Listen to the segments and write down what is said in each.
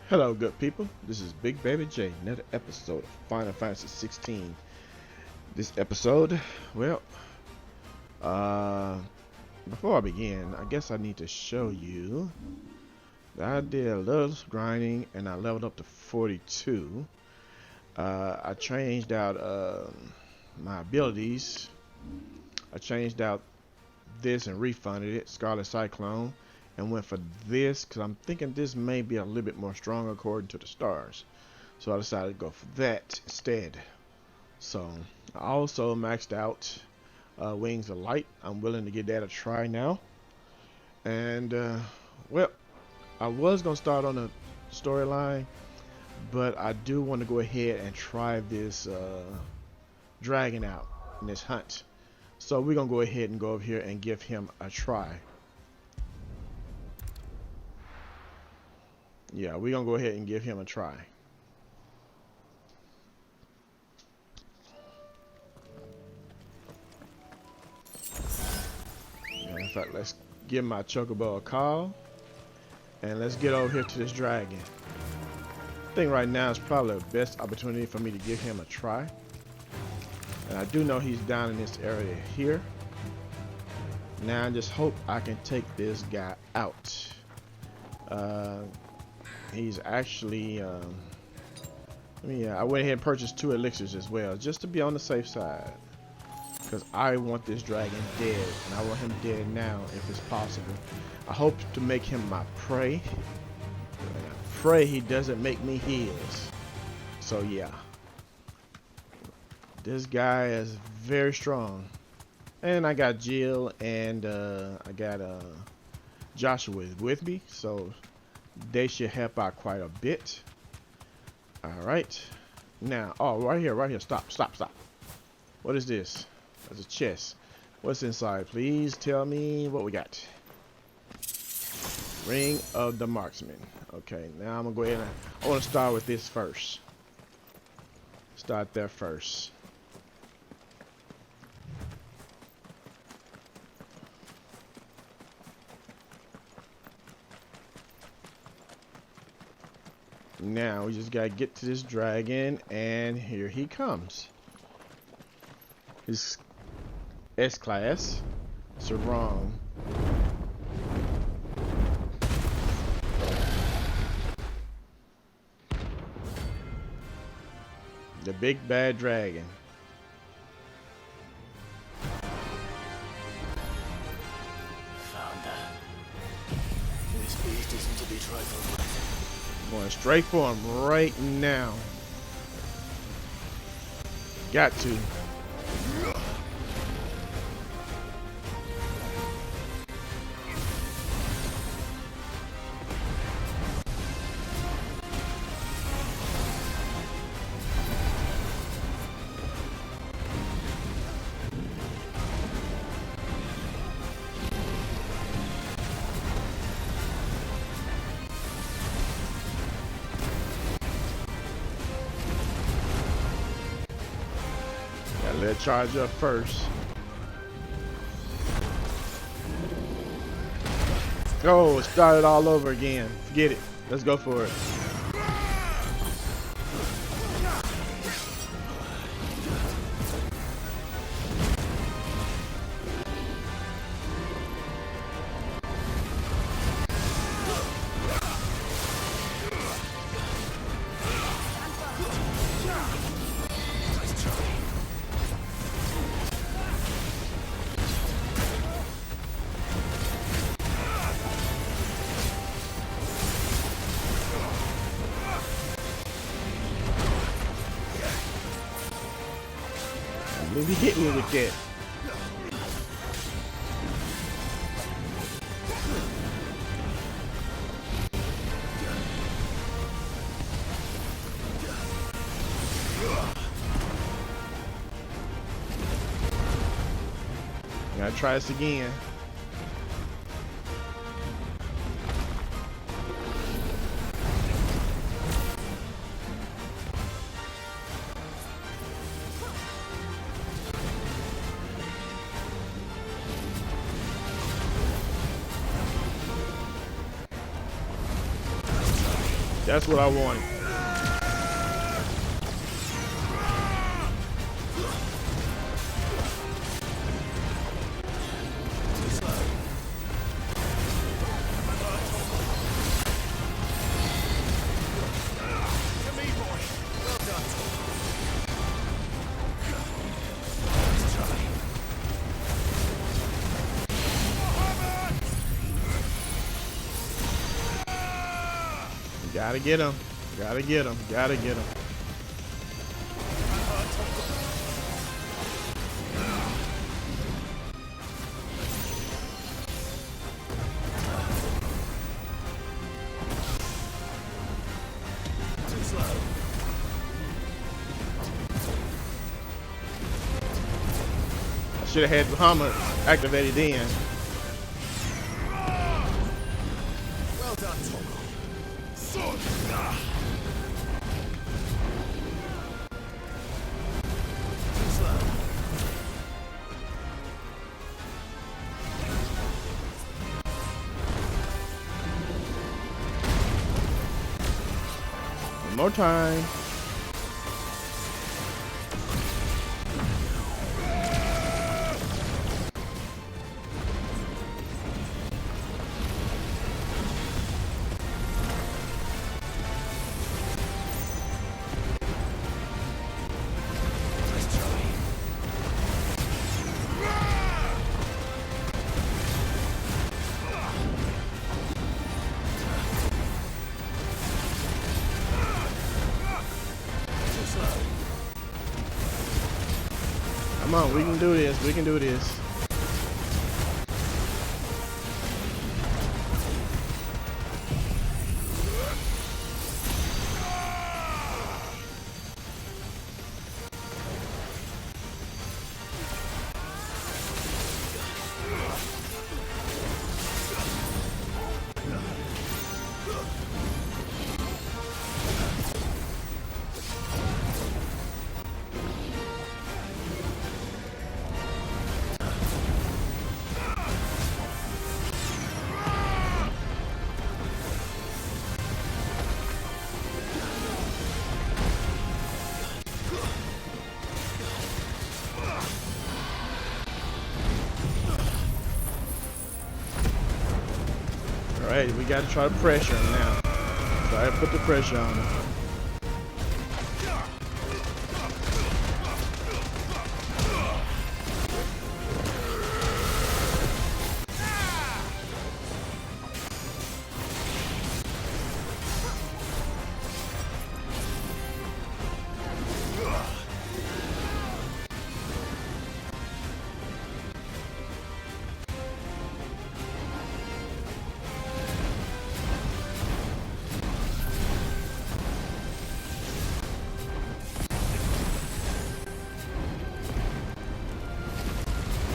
Hello, good people. This is Big Baby J. Another episode of Final Fantasy 16. This episode, well, uh, before I begin, I guess I need to show you that I did a little grinding and I leveled up to 42. I changed out my abilities. I changed out this and refunded it, Scarlet Cyclone, and went for this because I'm thinking this may be a little bit more strong according to the stars. So I decided to go for that instead. So I also maxed out Wings of Light. I'm willing to give that a try now. And well, I was gonna start on the storyline, but I do want to go ahead and try this dragon out in this hunt. So we're gonna go ahead and go over here and give him a try. Yeah, we're gonna go ahead and give him a try. And in fact, let's give my chocobo a call and let's get over here to this dragon. I think right now is probably the best opportunity for me to give him a try. And I do know he's down in this area here. Now I just hope I can take this guy out. He's actually I went ahead and purchased 2 elixirs as well, just to be on the safe side, because I want this dragon dead, and I want him dead now if it's possible. I hope to make him my prey, and I pray he doesn't make me his. So yeah, this guy is very strong, and I got Jill and I got Joshua with me, so they should help out quite a bit. All right, now, oh, right here, stop. What is this? There's a chest. What's inside? Please tell me what we got. Ring of the Marksman. Okay, now I'm gonna go ahead and I want to start with this first. Start there first. Now we just gotta get to this dragon, and here he comes. His S-Class, Sarong. The big bad dragon. Found that. This beast isn't to be trifled with. Going straight for him right now. Got to. Let it charge up first. Oh, it started all over again. Forget it. Let's go for it. Maybe hit me with that. Gotta try this again. That's what I wanted. Gotta get him. Gotta get him. Gotta get him. Too slow. I should have had Muhammad activated then. Well done, Toggle. Too slow. One more time. Let's try. Too slow. Come on, we can do this. We can do this. All right, we got to try to pressure him now. Try to put the pressure on him.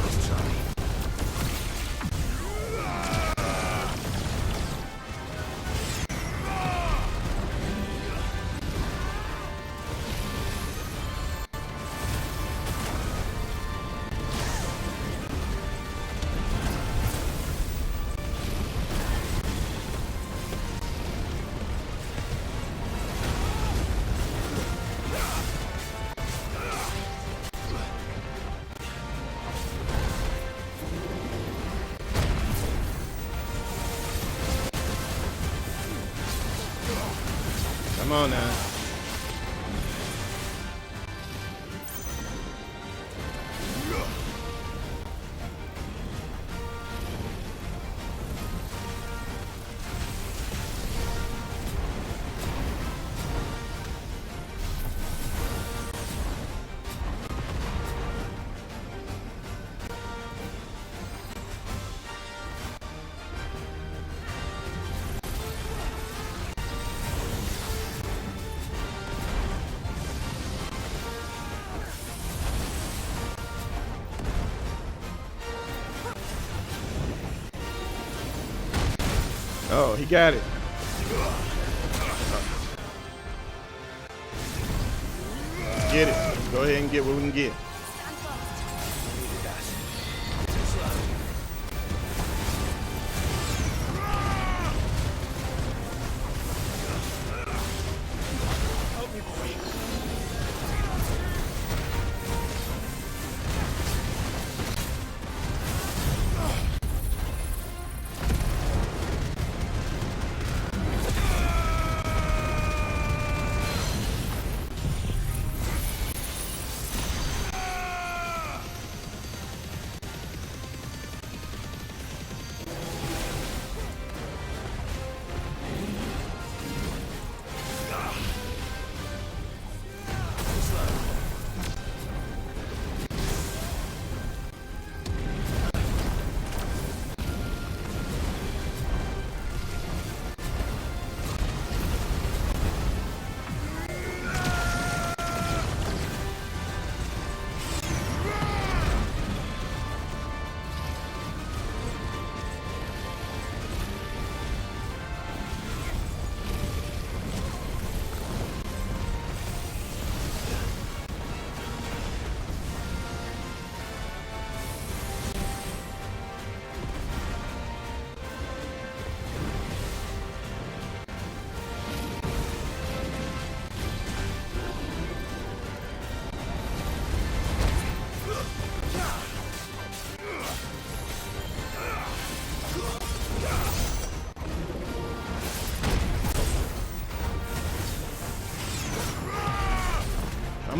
Let's try. Come on now. Oh, he got it. Get it. Let's go ahead and get what we can get. Needed that. Too slow.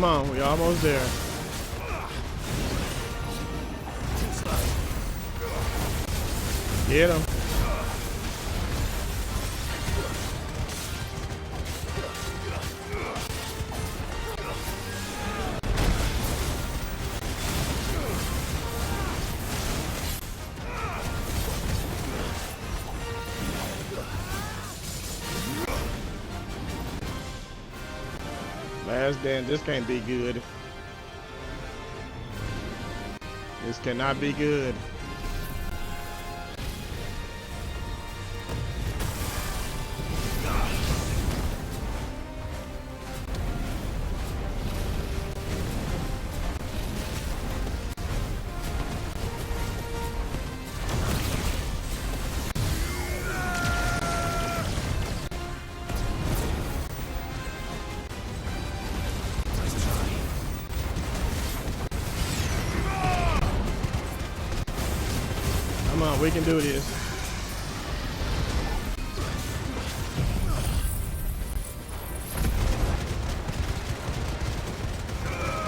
Come on, we almost there. Get him. Last dance, this can't be good. This cannot be good. Come on, we can do this.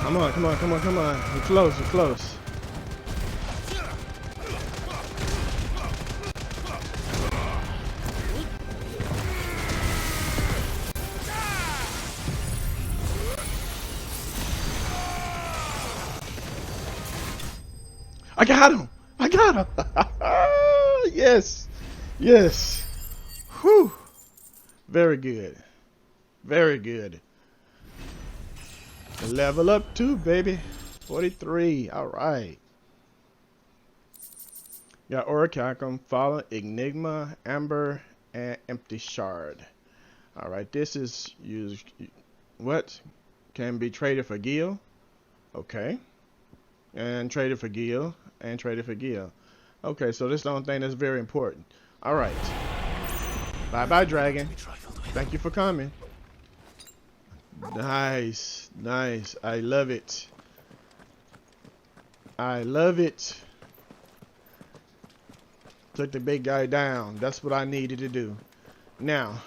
Come on, come on, come on, come on. We're close, we're close. I got him! I got him! Yes! Yes! Whew! Very good. Very good. Level up too, baby. 43. Alright. Got Orichalcum, Fallen, Enigma, Amber, and Empty Shard. Alright, this is used. What? Can be traded for Gil. Okay. And traded for Gil. And traded for Gil. Okay, so this is the only thing that's very important. Alright. Bye bye, dragon. Thank you for coming. Nice. Nice. I love it. I love it. Took the big guy down. That's what I needed to do. Now,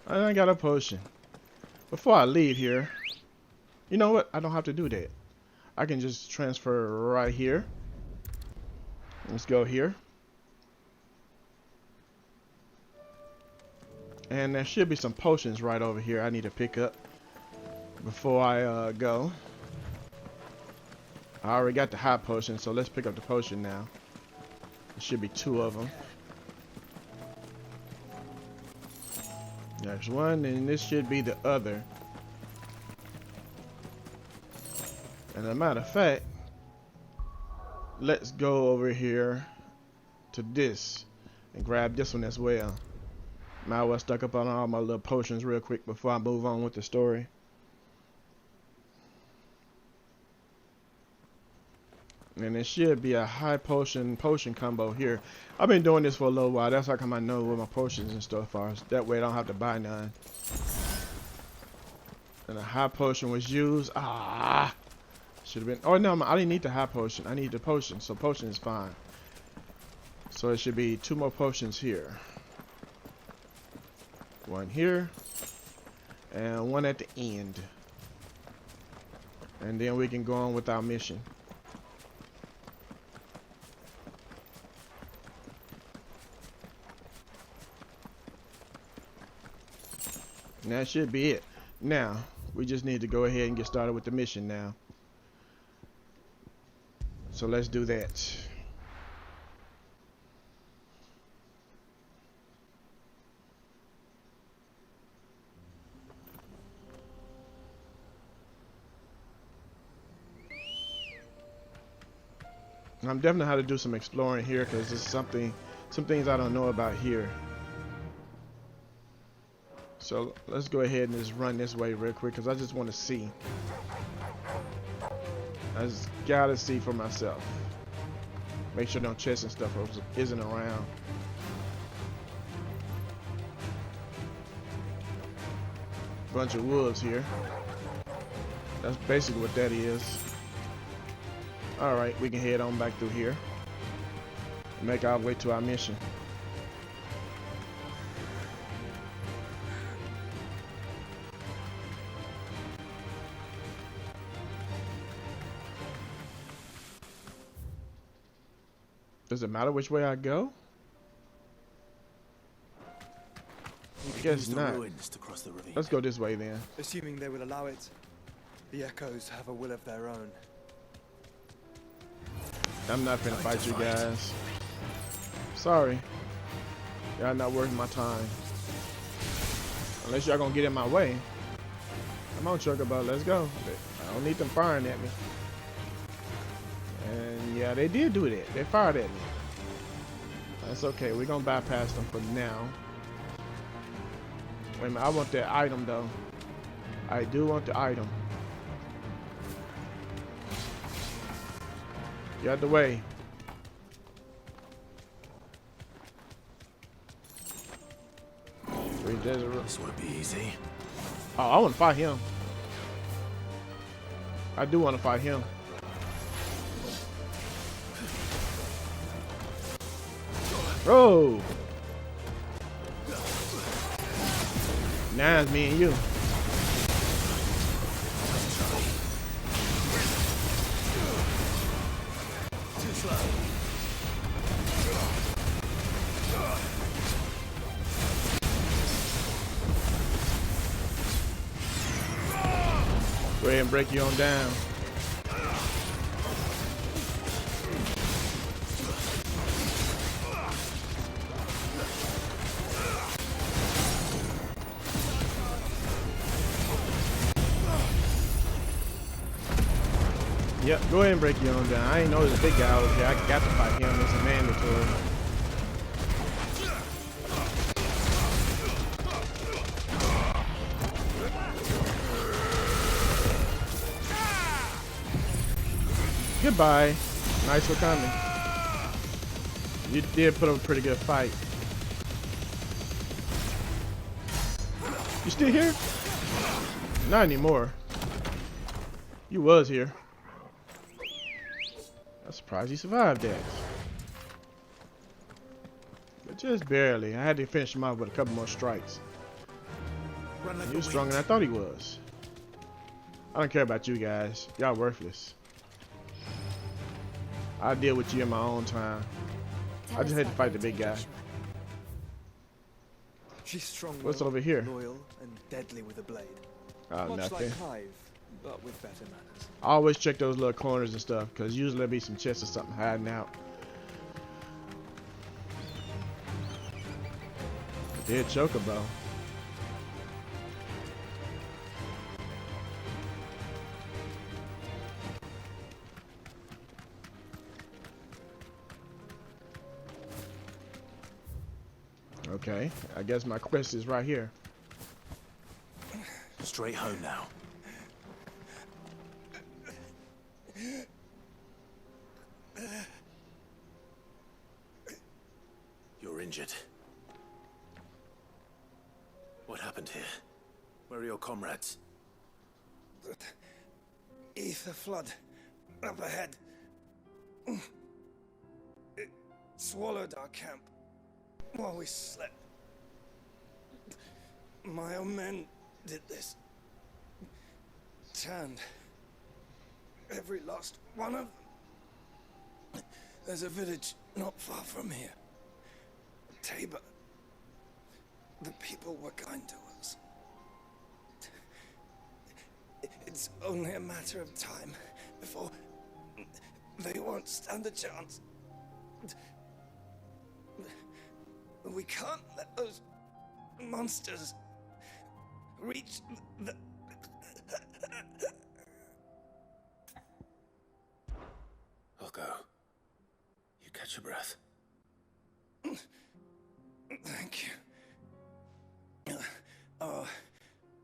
I got a potion. Before I leave here, you know what? I don't have to do that. I can just transfer right here. Let's go here. And there should be some potions right over here I need to pick up before I go. I already got the hot potion, so let's pick up the potion now. There should be 2 of them. There's one, and this should be the other. And as a matter of fact, let's go over here to this and grab this one as well. Might as well stock up on all my little potions real quick before I move on with the story. And there should be a high potion combo here. I've been doing this for a little while. That's how come I know where my potions and stuff are. That way I don't have to buy none. And a high potion was used. Ah, should have been. Oh no, I didn't need the high potion. I need the potion, so potion is fine. So it should be 2 more potions here. 1 here, and 1 at the end. And then we can go on with our mission. And that should be it. Now, we just need to go ahead and get started with the mission now. So let's do that. I'm definitely how to do some exploring here because there's some things I don't know about here. So let's go ahead and just run this way real quick because I just want to see. I just gotta see for myself. Make sure no chests and stuff isn't around. Bunch of wolves here. That's basically what that is. Alright, we can head on back through here. Make our way to our mission. Does it matter which way I go? I guess not. Ruins to cross the ravine. Let's go this way then. Assuming they will allow it. The echoes have a will of their own. I'm not finna fight you guys. Sorry. Y'all not worth my time. Unless y'all gonna get in my way. Come on, Chocobo, let's go. I don't need them firing at me. And yeah, they did do that. They fired at me. That's okay. We're gonna bypass them for now. Wait a minute, I want that item though. I do want the item. Get out the way. This won't be easy. Oh, I want to fight him. I do want to fight him. Oh! Now it's me and you. Too slow. Go ahead and break you on down. Yep, go ahead and break you on down. I ain't know there's a big guy over here. I got to fight him. It's a mandatory. Goodbye. Nice for coming. You did put up a pretty good fight. You still here? Not anymore. You was here. I'm surprised you survived that. But just barely. I had to finish him off with a couple more strikes. He was stronger than I thought he was. I don't care about you guys. Y'all worthless. I'll deal with you in my own time. I just had to fight the big guy. She's strong. What's over here? Loyal and deadly with a blade. Oh, Much nothing. like Clive, but with better manners. I always check those little corners and stuff, because usually there'll be some chests or something hiding out. Dead Chocobo. Okay, I guess my quest is right here. Straight home now. You're injured. What happened here? Where are your comrades? The ether flood up ahead. It swallowed our camp while we slept. My own men did this. Turned every last one of them. There's a village not far from here. Tabor. The people were kind to us. It's only a matter of time before they won't stand a chance. We can't let those monsters reach the... I'll go. You catch your breath. Thank you. Our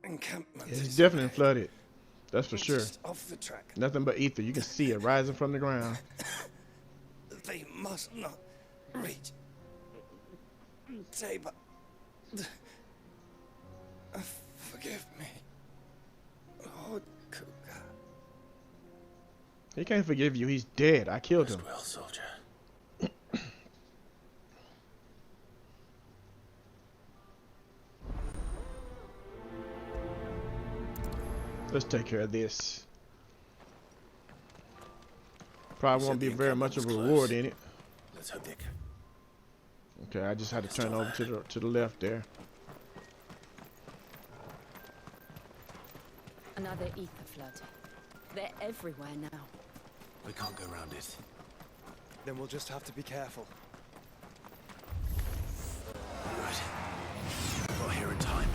encampment It's is definitely flooded. That's for sure. just off the track. Nothing but ether. You can see it rising from the ground. They must not reach Tabor. Forgive me, Lord Kuga. He can't forgive you. He's dead. I killed him. Rest well, soldier. Let's take care of this. Probably won't be very much of a reward in it. Let's hope they. Okay, I just had to turn over to the left there. Another ether flood. They're everywhere now. We can't go around it. Then we'll just have to be careful. Right. Got here in time.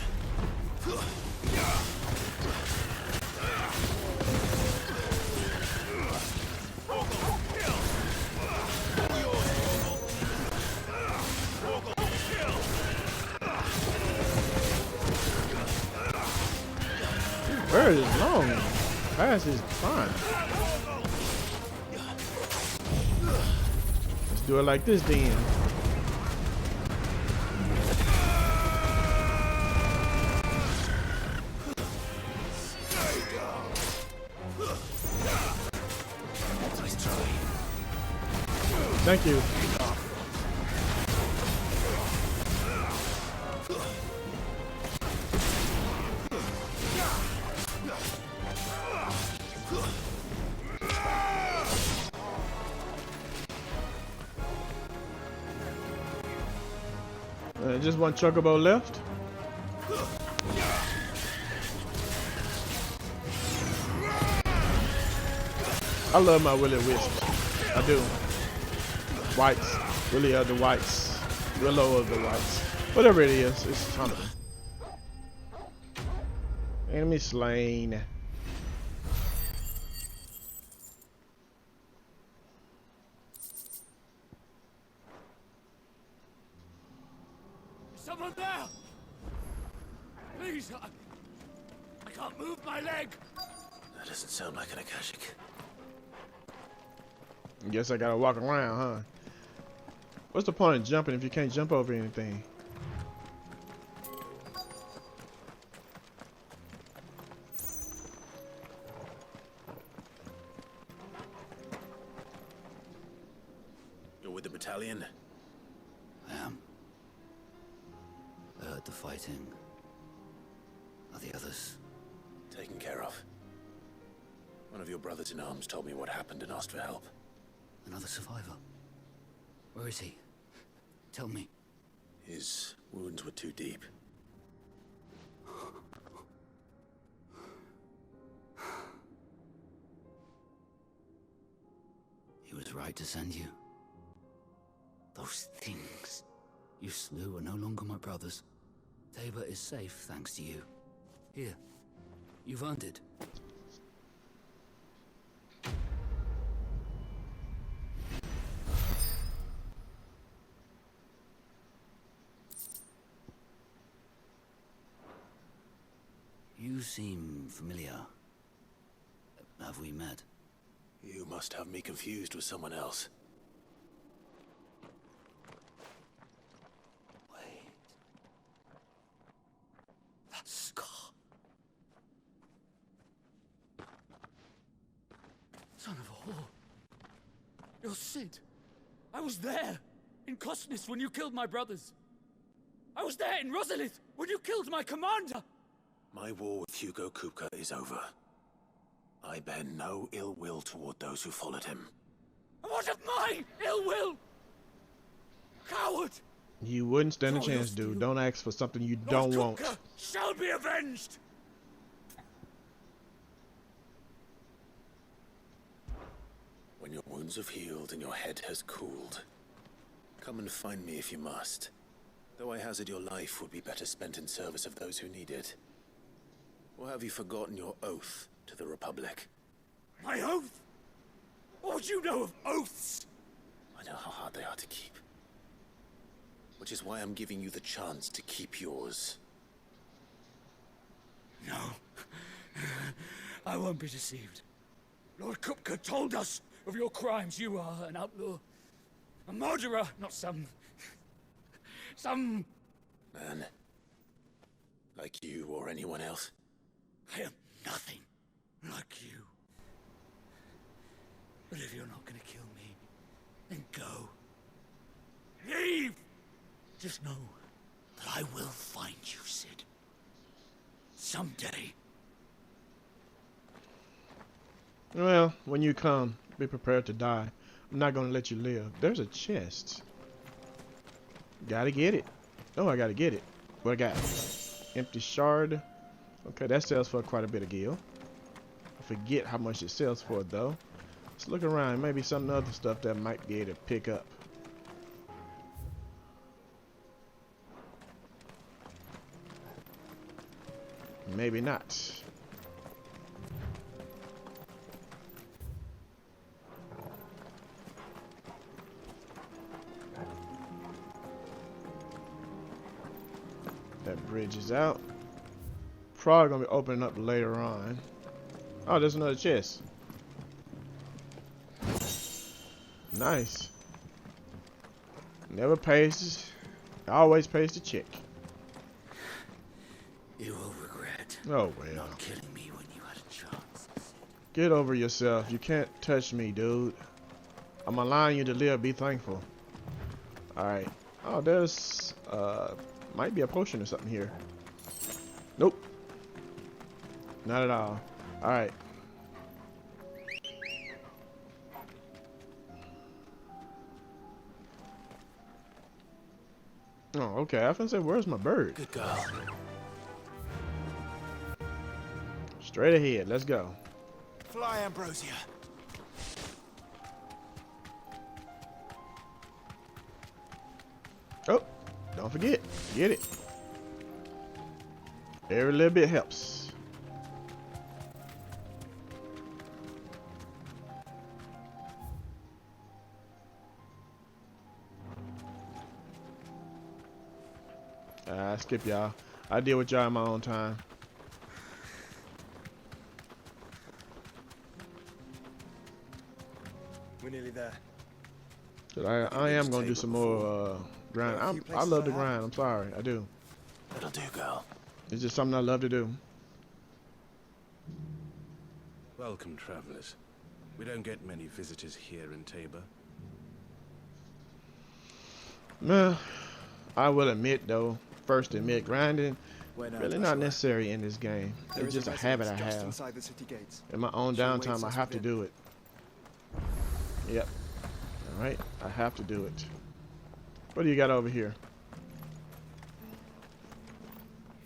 Bird is long. Pass is fine. Let's do it like this then. Nice try. Thank you. Just one chocobo left. I love my Willy Wisps. I do. Whites. Willy of the whites. Willow of the whites. Whatever it is, it's something. Enemy slain. Someone there! Please, I can't move my leg! That doesn't sound like an Akashic. Guess I gotta walk around, huh? What's the point of jumping if you can't jump over anything? You're with the battalion? I am. I heard the fighting. Are the others? Taken care of. One of your brothers in arms told me what happened and asked for help. Another survivor? Where is he? Tell me. His wounds were too deep. He was right to send you. Those things you slew are no longer my brothers. Tabor is safe thanks to you. Here, you've earned it. You seem familiar. Have we met? You must have me confused with someone else. Wait. That scar. Son of a whore. You're Sid. I was there, in Cosnes when you killed my brothers. I was there in Rosalith when you killed my commander. My war with Hugo Kupka is over. I bear no ill will toward those who followed him. And what of my ill will? Coward! You wouldn't stand a Throw chance, your dude. steel. Don't ask for something you Lord don't want. Kupka shall be avenged! When your wounds have healed and your head has cooled, come and find me if you must. Though I hazard your life would be better spent in service of those who need it. Or have you forgotten your oath to the Republic? My oath? What would you know of oaths? I know how hard they are to keep. Which is why I'm giving you the chance to keep yours. No. I won't be deceived. Lord Kupka told us of your crimes. You are an outlaw. A murderer, not some Man. Like you or anyone else. I am nothing like you. But if you're not gonna kill me, then go. Leave! Just know that I will find you, Sid. Someday. Well, when you come, be prepared to die. I'm not gonna let you live. There's a chest. Gotta get it. Oh, I gotta get it. What I got? Empty shard. Okay, that sells for quite a bit of gil. I forget how much it sells for though. Let's look around. Maybe some other stuff that might be able to pick up. Maybe not. That bridge is out. Probably gonna be opening up later on. Oh, there's another chest. Nice. Never pays. Always pays to check. You will regret Oh well. not killing me when you had a chance. Get over yourself. You can't touch me, dude. I'm allowing you to live. Be thankful. Alright. Oh, there's might be a potion or something here. Nope. Not at all. Alright. Oh, okay. I was gonna say, where's my bird? Good girl. Straight ahead. Let's go. Fly, Ambrosia. Oh, don't forget. Get it. Every little bit helps. Skip y'all. I deal with y'all in my own time. We're nearly there. Cause I am gonna do some more grind. I love to grind. I'm sorry, I do. That'll do, girl. It's just something I love to do. Welcome, travelers. We don't get many visitors here in Tabor. Well, I will admit though, grinding really not necessary in this game. It's just a habit I have. Inside the city gates. In my own downtime, I have to do it. Yep. All right, I have to do it. What do you got over here?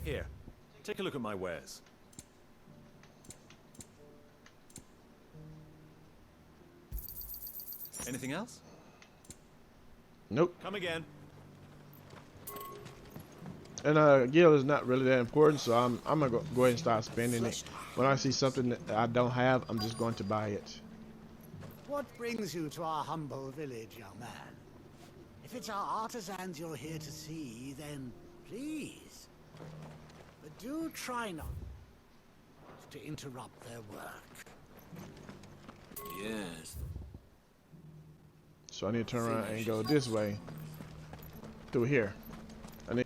Here, take a look at my wares. Anything else? Nope. Come again. And gil is not really that important, so I'm gonna go ahead and start spending it. When I see something that I don't have, I'm just going to buy it. What brings you to our humble village, young man? If it's our artisans you're here to see, then please. But do try not to interrupt their work. Yes. So I need to turn around and go this way. Through here. I need.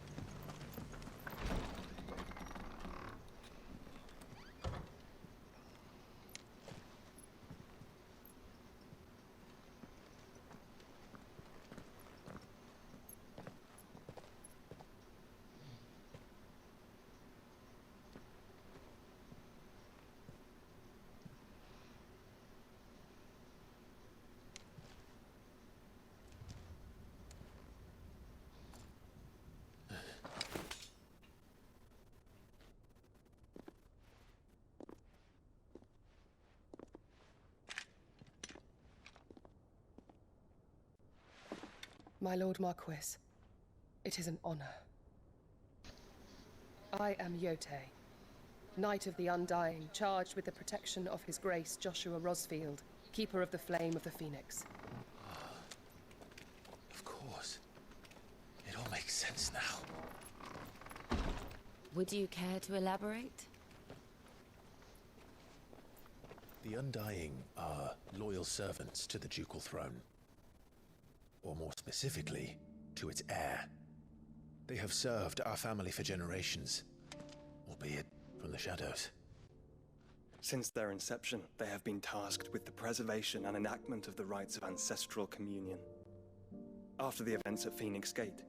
My Lord Marquis, it is an honor. I am Yote, Knight of the Undying, charged with the protection of His Grace Joshua Rosfield, Keeper of the Flame of the Phoenix. Of course. It all makes sense now. Would you care to elaborate? The Undying are loyal servants to the ducal throne. Or more specifically, to its heir. They have served our family for generations, albeit from the shadows. Since their inception, they have been tasked with the preservation and enactment of the rites of ancestral communion. After the events at Phoenix Gate,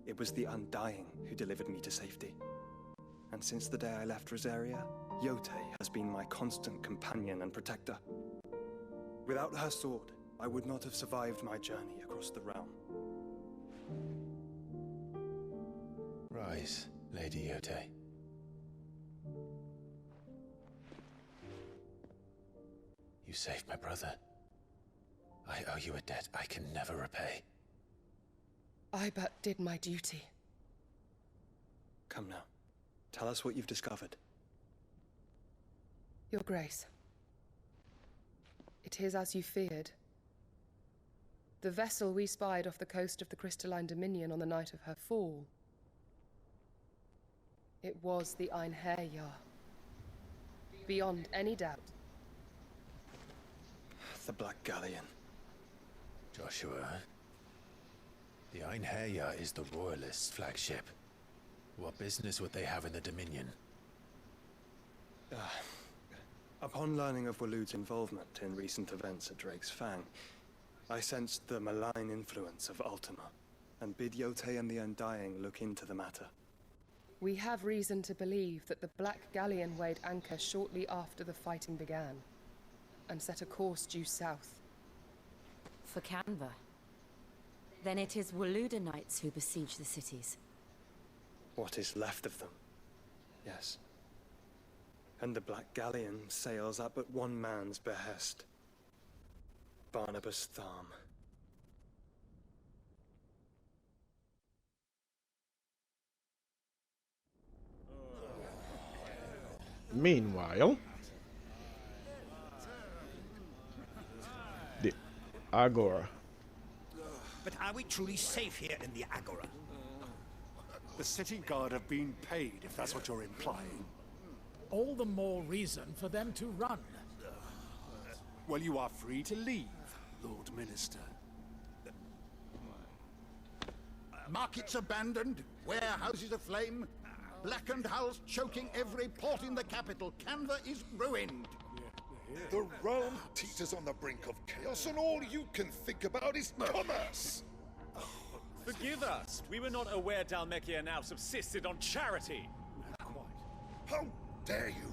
it was the Undying who delivered me to safety. And since the day I left Rosaria, Yote has been my constant companion and protector. Without her sword, I would not have survived my journey across the realm. Rise, Lady Yote. You saved my brother. I owe you a debt I can never repay. I but did my duty. Come now. Tell us what you've discovered. Your Grace. It is as you feared. The vessel we spied off the coast of the Crystalline Dominion on the night of her fall. It was the Einherjar. Beyond any doubt. The Black Galleon. Joshua, the Einherjar is the Royalists' flagship. What business would they have in the Dominion? Upon learning of Waloed's involvement in recent events at Drake's Fang, I sensed the malign influence of Ultima, and bid Yote and the Undying look into the matter. We have reason to believe that the Black Galleon weighed anchor shortly after the fighting began, and set a course due south. For Canva. Then it is Waloed knights who besiege the cities. What is left of them? Yes. And the Black Galleon sails at but one man's behest. Barnabas Tharm. Meanwhile, the Agora. But are we truly safe here in the Agora? The city guard have been paid, if that's what you're implying. All the more reason for them to run. Well, you are free to leave, Lord Minister. Markets abandoned, warehouses aflame, blackened hulls choking every port in the capital. Canva is ruined. The realm teeters on the brink of chaos, and all you can think about is commerce! Forgive us. We were not aware Dhalmekia now subsisted on charity. How dare you?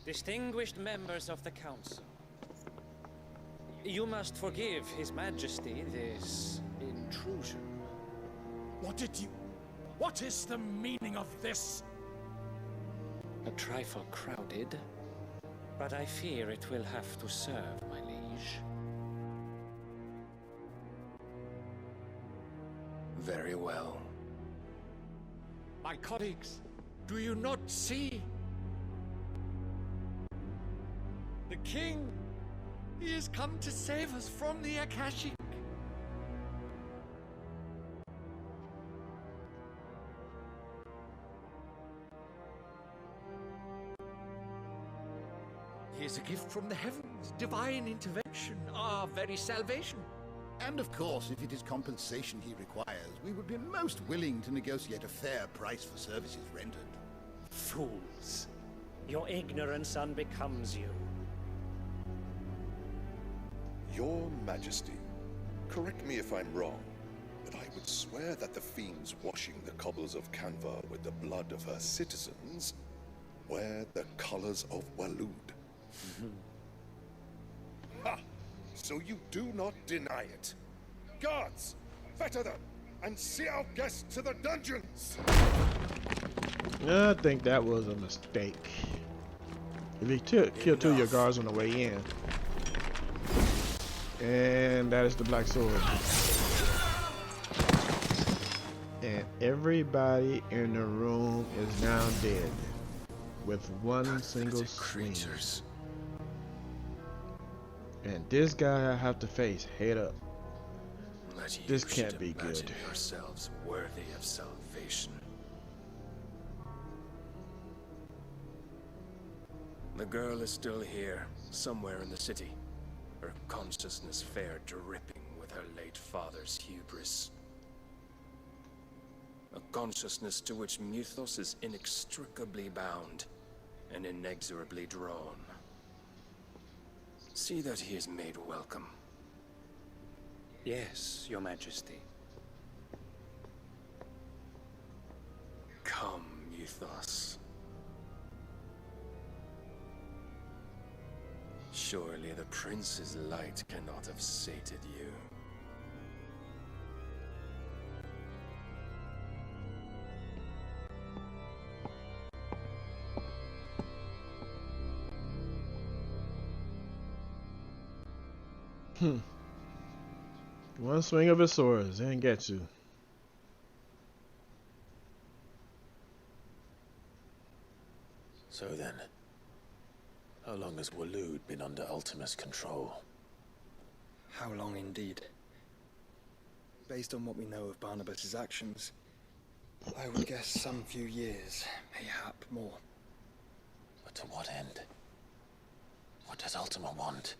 Distinguished members of the Council, you must forgive His Majesty this intrusion. What is the meaning of this? A trifle crowded, but I fear it will have to serve, my liege. Very well. My colleagues, do you not see? The king! He has come to save us from the Akashic! He is a gift from the heavens, divine intervention, our very salvation. And of course, if it is compensation he requires, we would be most willing to negotiate a fair price for services rendered. Fools! Your ignorance unbecomes you. Your Majesty, correct me if I'm wrong, but I would swear that the fiends washing the cobbles of Canva with the blood of her citizens wear the colors of Waloed. Ha! So you do not deny it. Guards, fetter them, and see our guests to the dungeons! I think that was a mistake. If you kill two of your guards on the way in. And that is the Black Sword. And everybody in the room is now dead. With one single swing. And this guy I have to face head up. This can't be good. Yourselves worthy of salvation. The girl is still here, somewhere in the city. Her consciousness fair dripping with her late father's hubris. A consciousness to which Mythos is inextricably bound and inexorably drawn. See that he is made welcome. Yes, Your Majesty. Come. Come, Euthos. Surely the prince's light cannot have sated you. One swing of his swords, they didn't get you. So then, how long has Waloed been under Ultima's control? How long indeed? Based on what we know of Barnabas's actions, I would guess some few years, mayhap more. But to what end? What does Ultima want?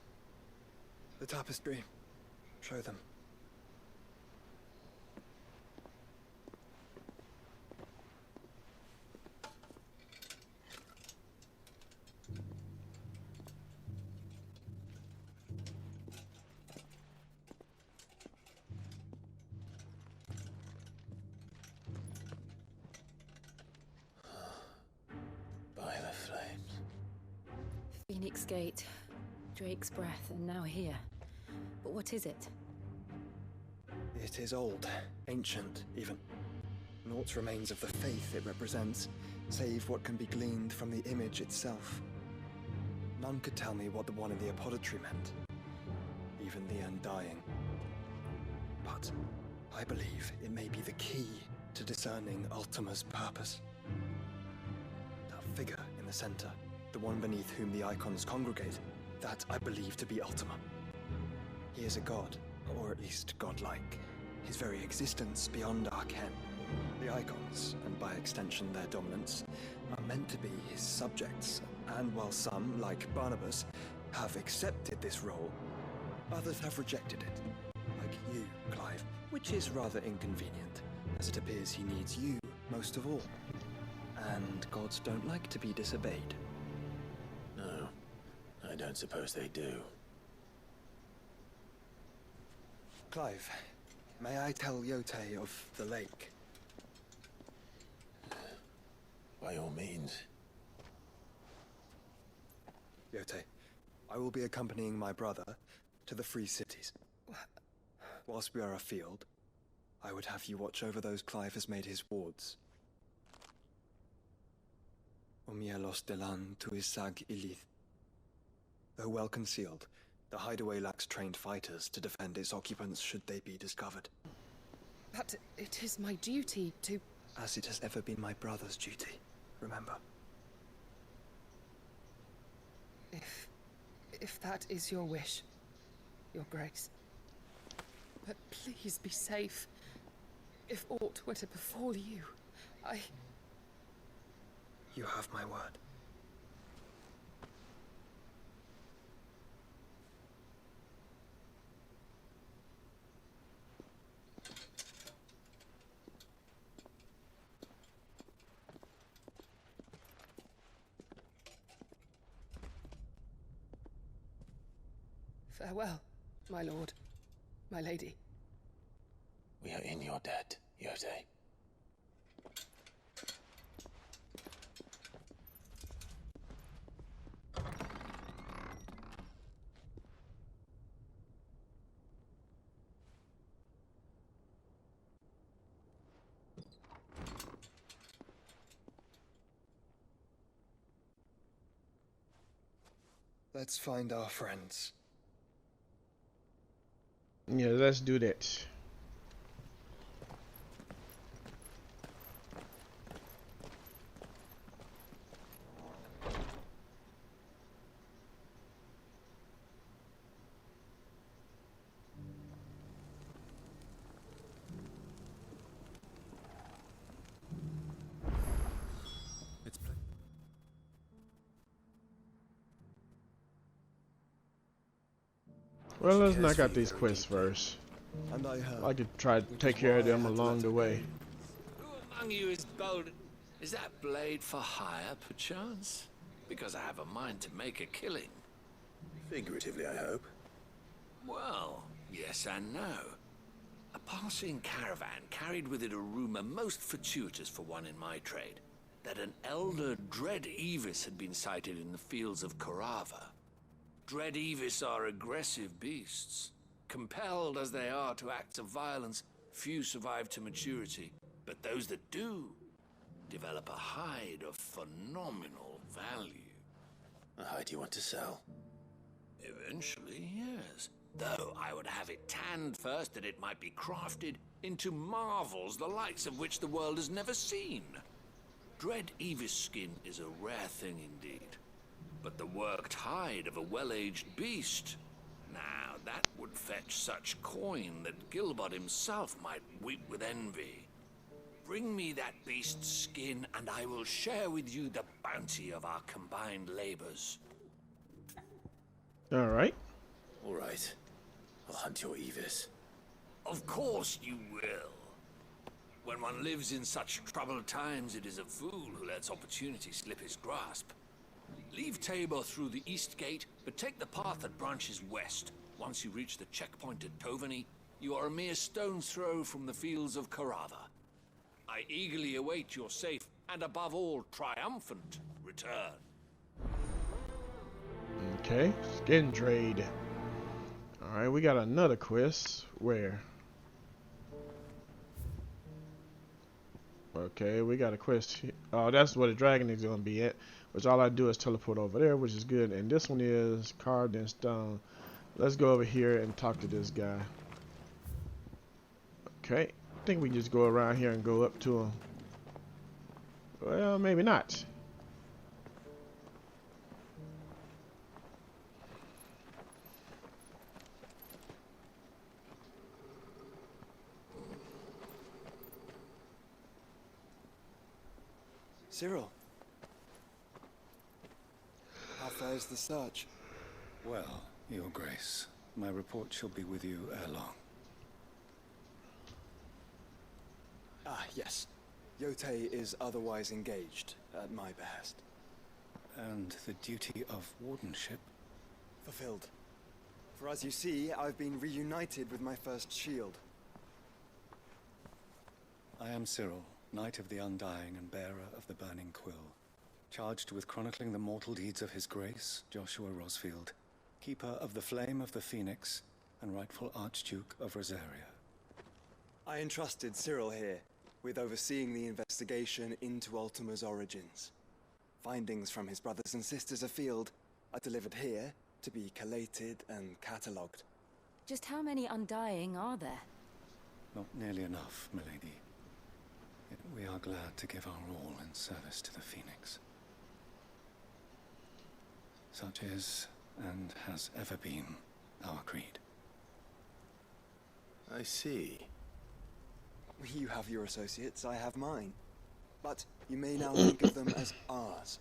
The tapestry. Show them. By the flames. Phoenix Gate, Drake's Breath, and now here. But what is it? It is old, ancient, even. Naught remains of the faith it represents, save what can be gleaned from the image itself. None could tell me what the one in the apothecary meant, even the Undying. But I believe it may be the key to discerning Ultima's purpose. That figure in the center, the one beneath whom the icons congregate, that I believe to be Ultima. He is a god, or at least godlike. His very existence beyond our ken. The icons, and by extension their dominants, are meant to be his subjects, and while some, like Barnabas, have accepted this role, others have rejected it. Like you, Clive, which is rather inconvenient, as it appears he needs you most of all. And gods don't like to be disobeyed. No, I don't suppose they do. Clive, may I tell Yote of the lake? By all means. Yote, I will be accompanying my brother to the Free Cities. Whilst we are afield, I would have you watch over those Clive has made his wards. Omielos delan tuisag ilith. Though well concealed, the hideaway lacks trained fighters to defend its occupants should they be discovered. But it is my duty to... As it has ever been my brother's duty, remember. If that is your wish, your grace. But please be safe. If aught were to befall you, You have my word. Farewell, my lord, my lady. We are in your debt, Yote. Let's find our friends. Yeah, let's do that. Well, let's knock out these quests first. And I could try to take care of them along the way. Who among you is bold? Is that blade for hire, perchance? Because I have a mind to make a killing. Figuratively, I hope. Well, yes and no. A passing caravan carried with it a rumor most fortuitous for one in my trade, that an elder Dread Evis had been sighted in the fields of Corava. Dread Evis are aggressive beasts. Compelled as they are to acts of violence, few survive to maturity, but those that do develop a hide of phenomenal value. A hide you want to sell? Eventually, yes. Though I would have it tanned first that it might be crafted into marvels the likes of which the world has never seen. Dread Evis skin is a rare thing indeed. But the worked hide of a well-aged beast, now that would fetch such coin that Gilbert himself might weep with envy. Bring me that beast's skin, and I will share with you the bounty of our combined labors. All right. All right. I'll hunt your Evis. Of course you will. When one lives in such troubled times, it is a fool who lets opportunity slip his grasp. Leave Tabor through the east gate, but take the path that branches west. Once you reach the checkpoint at Tovany, you are a mere stone's throw from the fields of Corava. I eagerly await your safe, and above all, triumphant return. Okay, skin trade. Alright, we got another quest. Where? Okay, we got a quest here. Oh, that's where the dragon is going to be at. Which all I do is teleport over there, which is good. And this one is carved in stone. Let's go over here and talk to this guy. Okay, I think we can just go around here and go up to him. Well, maybe not. Cyril. How fares the search? Well, Your Grace, my report shall be with you ere long. Ah, yes. Yotei is otherwise engaged, at my behest. And the duty of wardenship? Fulfilled. For as you see, I've been reunited with my first shield. I am Cyril, Knight of the Undying and bearer of the Burning Quill, charged with chronicling the mortal deeds of His Grace, Joshua Rosfield, Keeper of the Flame of the Phoenix, and rightful Archduke of Rosaria. I entrusted Cyril here with overseeing the investigation into Ultima's origins. Findings from his brothers and sisters afield are delivered here to be collated and catalogued. Just how many Undying are there? Not nearly enough, milady. Yet we are glad to give our all in service to the Phoenix. Such is, and has ever been, our creed. I see. You have your associates, I have mine. But you may now think of them as ours.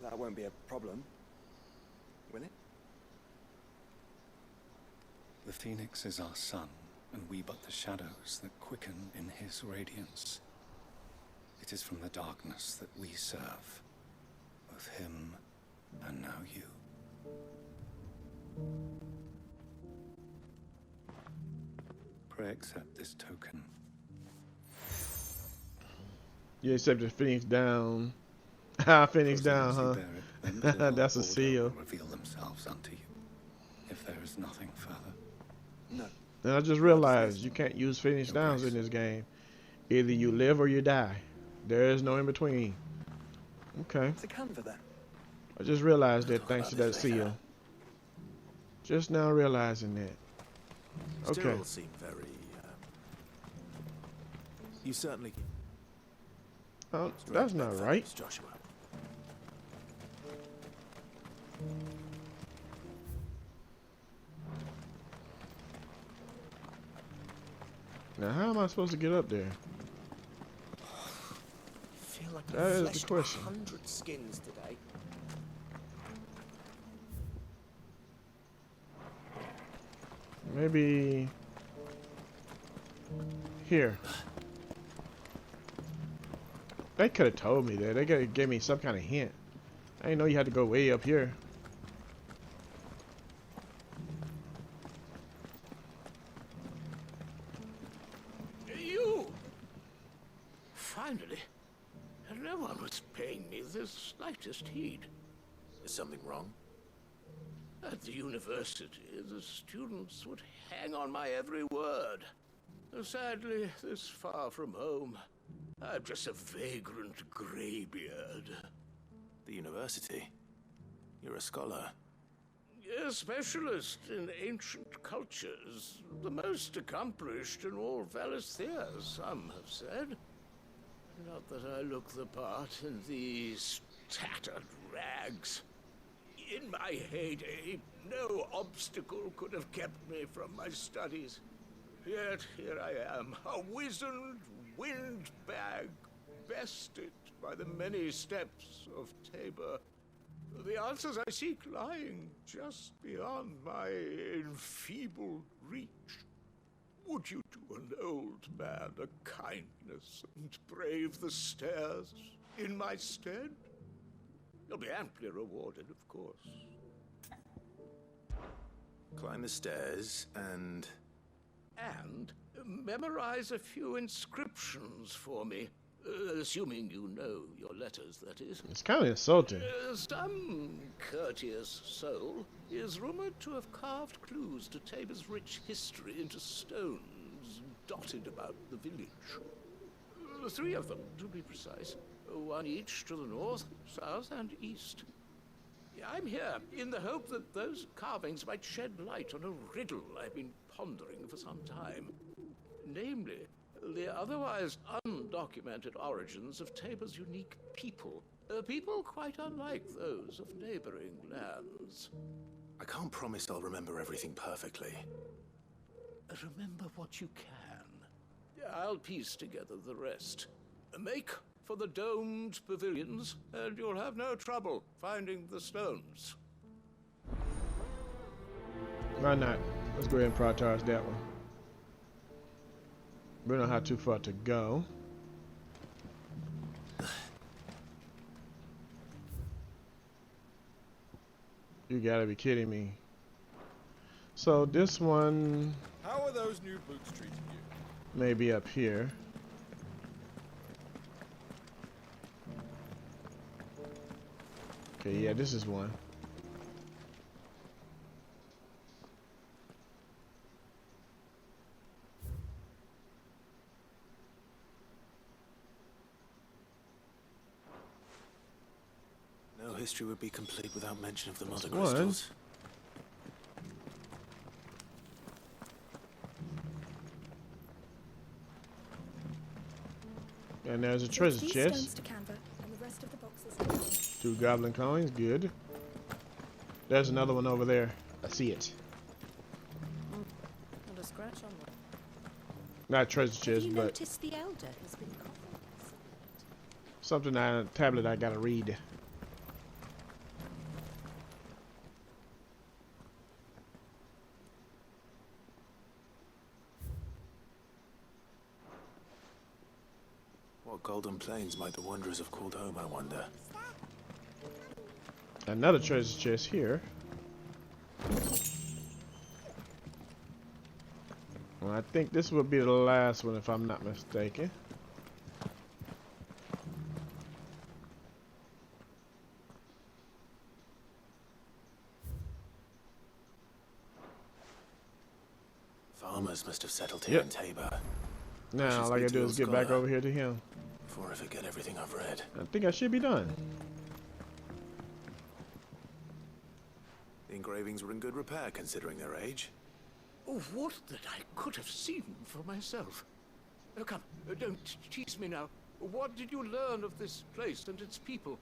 That won't be a problem, will it? The Phoenix is our sun, and we but the shadows that quicken in his radiance. It is from the darkness that we serve, both him and now you. Pray accept this token. You accept the Phoenix down. Ah, Phoenix down, huh? That's a seal. Reveal themselves unto you, if there is nothing further. No. And I just realized you can't use Phoenix downs in this game. Either you live or you die. There is no in between. Okay. It's a Canva then. I just realized that thanks to that seal. Just now realizing that. Okay. Still seem very. You certainly. Oh, that's not right. Joshua. Now, how am I supposed to get up there? I feel like That I've is the fleshed question. 100 skins today. Maybe here. They could have told me that. They could have gave me some kind of hint. I didn't know you had to go way up here. finally. And no one was paying me the slightest heed. Is something wrong? At the university, the students would hang on my every word. Sadly, this far from home, I'm just a vagrant greybeard. The university? You're a scholar. A specialist in ancient cultures. The most accomplished in all Valisthea, some have said. Not that I look the part in these tattered rags. In my heyday, no obstacle could have kept me from my studies. Yet here I am, a wizened windbag, bested by the many steps of Tabor. The answers I seek lying just beyond my enfeebled reach. Would you do an old man a kindness and brave the stairs in my stead? You'll be amply rewarded, of course. Climb the stairs and memorize a few inscriptions for me. Assuming you know your letters, that is. It's kind of insulting. Some courteous soul is rumored to have carved clues to Tabor's rich history into stones dotted about the village. 3 of them, to be precise. 1 each to the north, south, and east. I'm here in the hope that those carvings might shed light on a riddle I've been pondering for some time. Namely, the otherwise undocumented origins of Tabor's unique people. People quite unlike those of neighboring lands. I can't promise I'll remember everything perfectly. Remember what you can. I'll piece together the rest. Make for the domed pavilions, and you'll have no trouble finding the stones. Why not? Let's go ahead and prioritize that one. We don't have too far to go. You gotta be kidding me. So this one How are those new boots treating you? may be up here. Okay, yeah, this is one. No history would be complete without mention of the mother one. crystals. And there's a treasure These chest. stones to Canva, and the rest of the boxes. 2 goblin coins, good. There's another one over there. I see it. Not a scratch on one. Not treasure Have chest, you but noticed the elder has been coughing? something on a tablet I gotta read. What golden plains might the wanderers have called home, I wonder? Another treasure chest here. Well, I think this will be the last one if I'm not mistaken. Farmers must have settled here in Tabor. Now, all I gotta do is get back over here to him. Before I forget everything I've read. I think I should be done. The engravings were in good repair considering their age. Oh, what that I could have seen for myself. Oh, come, don't tease me now. What did you learn of this place and its people?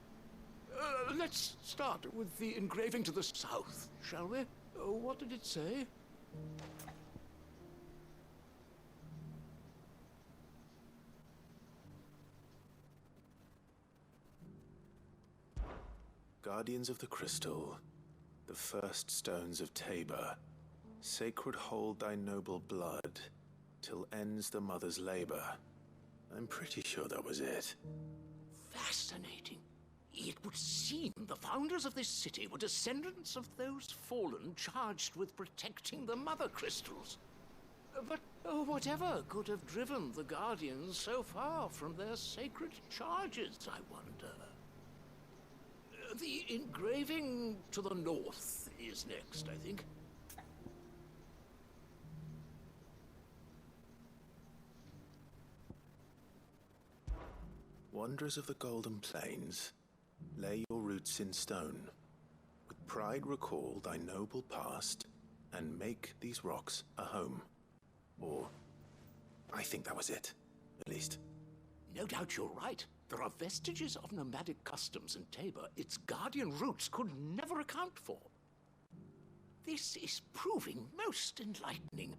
Let's start with the engraving to the south, shall we? What did it say? Guardians of the Crystal, the first stones of Tabor, sacred hold thy noble blood, till ends the mother's labor. I'm pretty sure that was it. Fascinating. It would seem the founders of this city were descendants of those fallen charged with protecting the mother crystals. But whatever could have driven the Guardians so far from their sacred charges, I wonder? The engraving to the north is next, I think. Wanderers of the Golden Plains, lay your roots in stone. With pride recall thy noble past, and make these rocks a home. Or, I think that was it, at least. No doubt you're right. There are vestiges of nomadic customs in Tabor its guardian roots could never account for. This is proving most enlightening.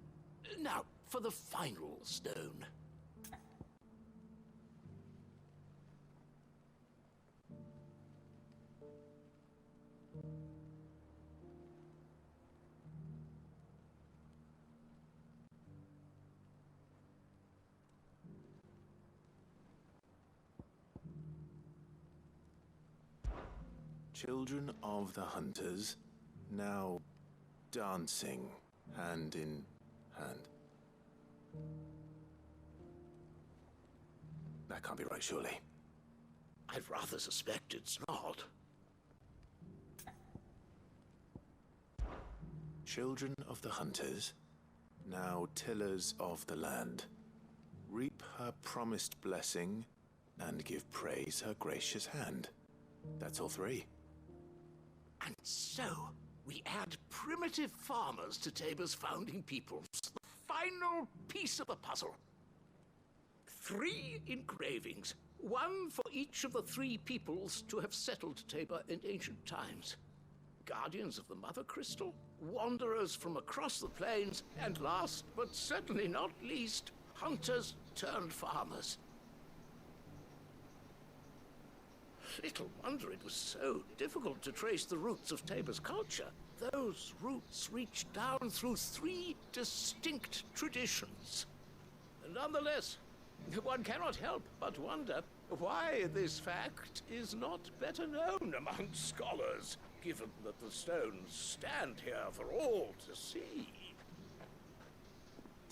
Now, for the final stone. Children of the Hunters, now dancing hand in hand. That can't be right, surely. I'd rather suspect it's not. Children of the Hunters, now tillers of the land. Reap her promised blessing, and give praise her gracious hand. That's all three. And so, we add primitive farmers to Tabor's founding peoples. The final piece of the puzzle. 3 engravings, one for each of the 3 peoples to have settled Tabor in ancient times. Guardians of the Mother Crystal, wanderers from across the plains, and last but certainly not least, hunters turned farmers. Little wonder it was so difficult to trace the roots of Tabor's culture. Those roots reach down through 3 distinct traditions. Nonetheless, one cannot help but wonder why this fact is not better known among scholars, given that the stones stand here for all to see.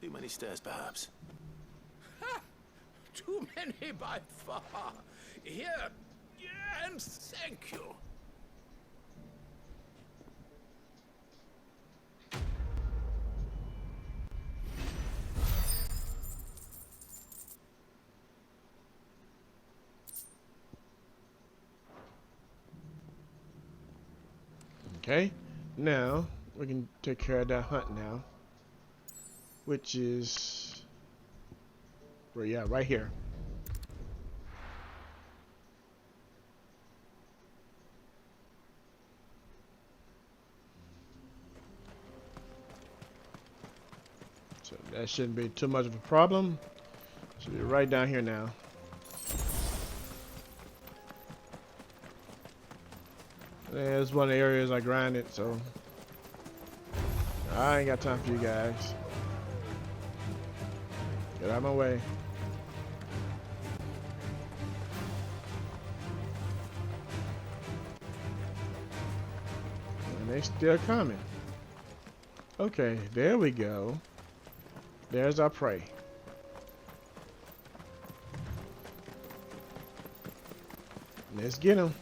Too many stairs, perhaps. Ha! Too many by far. Here, and thank you. Okay, now we can take care of that hunt now, which is, well, yeah, right here. So that shouldn't be too much of a problem. Should be right down here now. There's one of the areas I grinded, so I ain't got time for you guys. Get out of my way. And they still coming. Okay, there we go. There's our prey. Let's get him.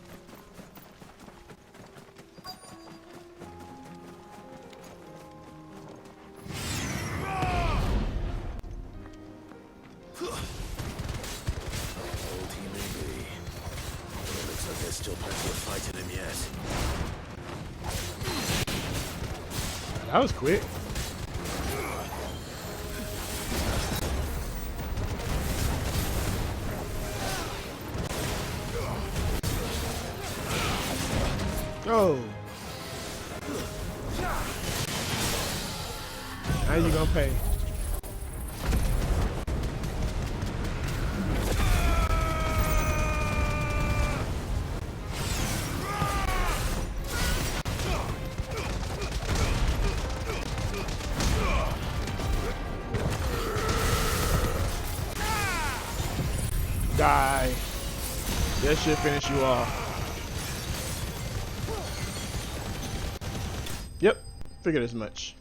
That was quick. Oh. How you gonna pay? Die. That should finish you off. Yep, figured as much.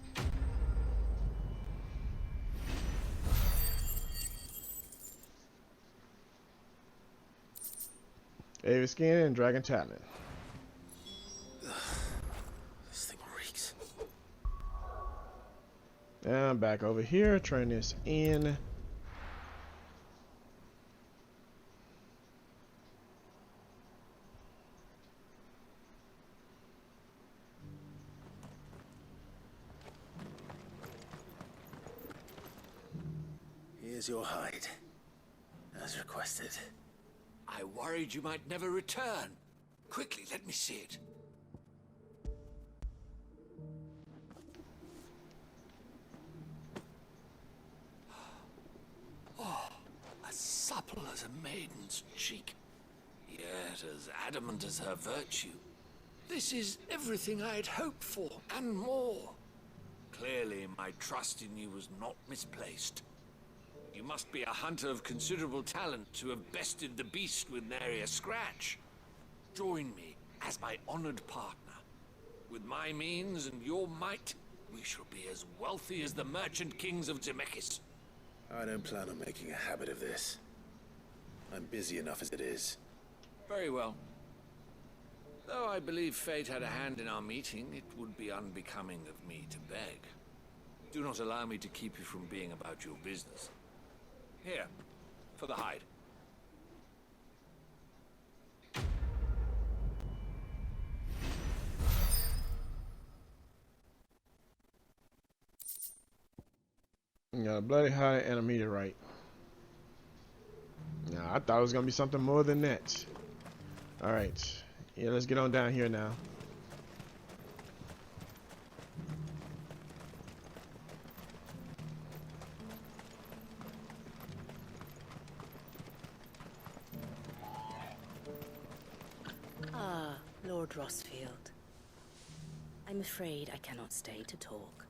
Avis Skin and Dragon Talent. This thing reeks. And I'm back over here. Turn this in. Here's your hide, as requested. I worried you might never return. Quickly, let me see it. Oh, as supple as a maiden's cheek, yet as adamant as her virtue. This is everything I had hoped for, and more. Clearly, my trust in you was not misplaced. You must be a hunter of considerable talent to have bested the beast with nary a scratch. Join me as my honored partner. With my means and your might, we shall be as wealthy as the merchant kings of Zemeckis. I don't plan on making a habit of this. I'm busy enough as it is. Very well. Though I believe fate had a hand in our meeting, it would be unbecoming of me to beg. Do not allow me to keep you from being about your business. Here, for the hide. You got a bloody hide and a meteorite. Now, I thought it was gonna be something more than that. Alright. Yeah, let's get on down here now. Ah, Lord Rosfield. I'm afraid I cannot stay to talk.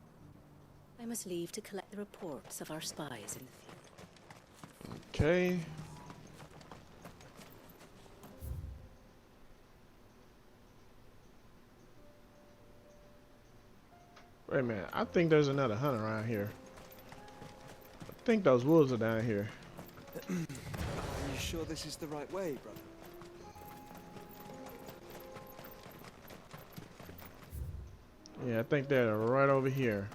I must leave to collect the reports of our spies in the field. Okay. Wait a minute. I think there's another hunter around here. I think those wolves are down here. Are you sure this is the right way, brother? Yeah, I think they're right over here.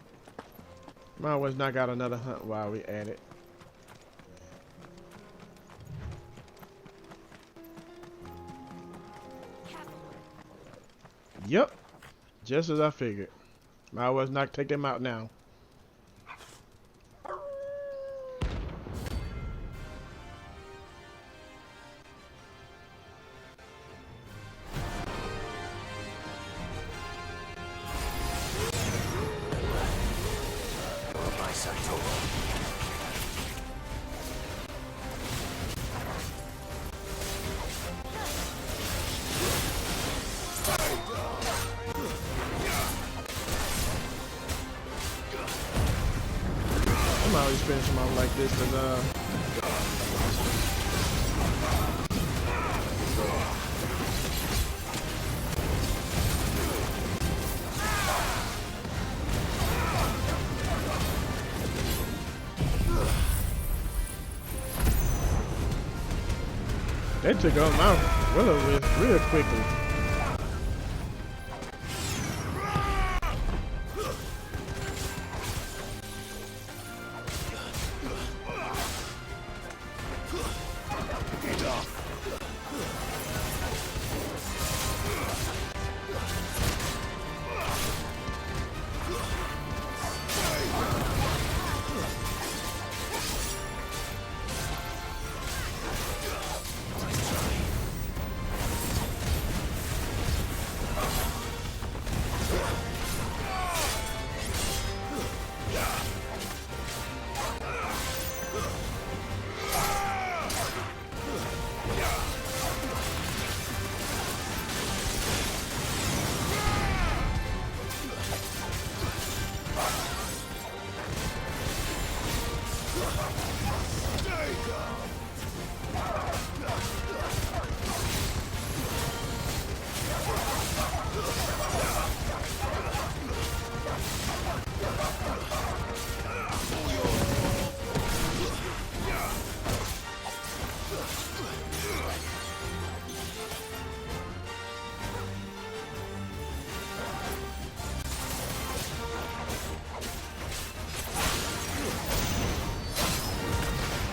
Might as well knock out another hunt while we at it. Yep. Just as I figured. Might as well not take them out now. I'm always finish them off like this and they took out my willow real quickly.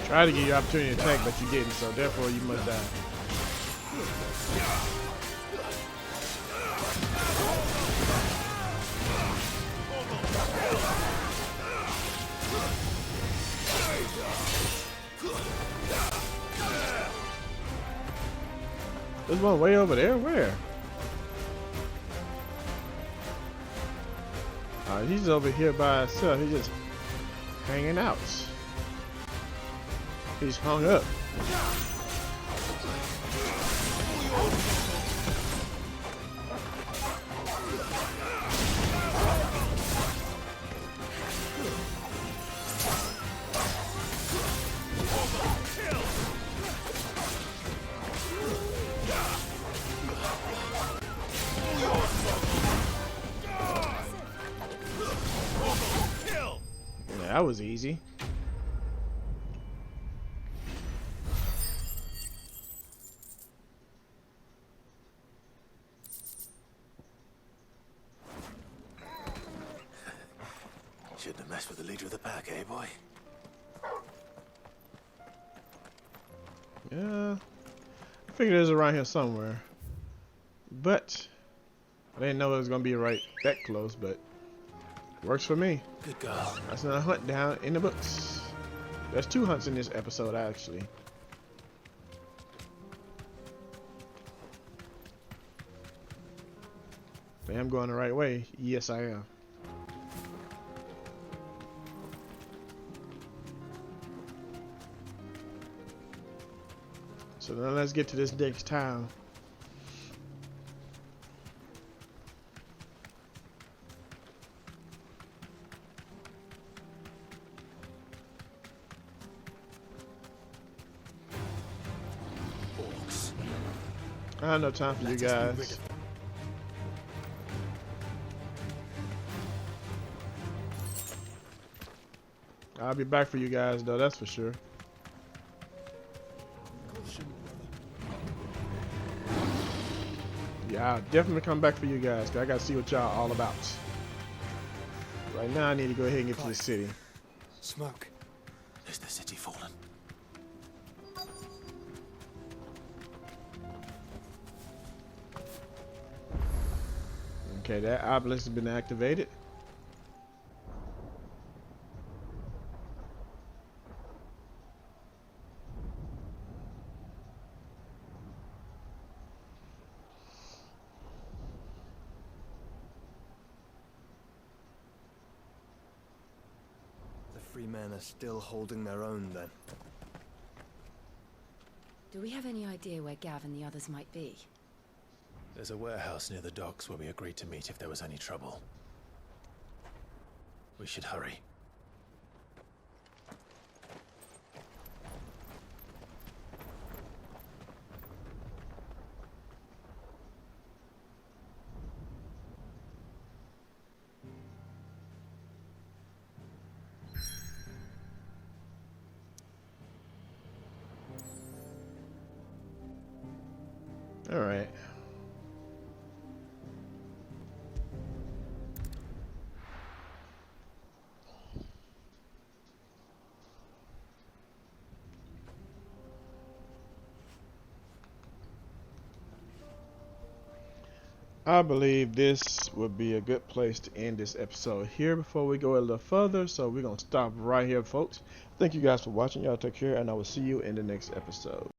Try to give you opportunity to attack, but you didn't, so therefore you must die. There's one way over there? Where? He's over here by himself. He's just hanging out. He's hung up. Yeah, that was easy. Shouldn't have messed with the leader of the pack, eh, boy? Yeah, I figured it was around here somewhere, but I didn't know it was gonna be right that close. But works for me. Good girl. That's another hunt down in the books. There's 2 hunts in this episode, actually. I am going the right way. Yes, I am. So now let's get to this next town. I have no time for you guys. I'll be back for you guys though, that's for sure. Yeah, I'll definitely come back for you guys, cause I gotta see what y'all all about. Right now I need to go ahead and get to the city. Smoke. Is the city fallen? Okay, that obelisk has been activated. The free men are still holding their own, then. Do we have any idea where Gav and the others might be? There's a warehouse near the docks where we agreed to meet if there was any trouble. We should hurry. All right. I believe this would be a good place to end this episode here before we go a little further. So we're going to stop right here, folks. Thank you guys for watching. Y'all take care, and I will see you in the next episode.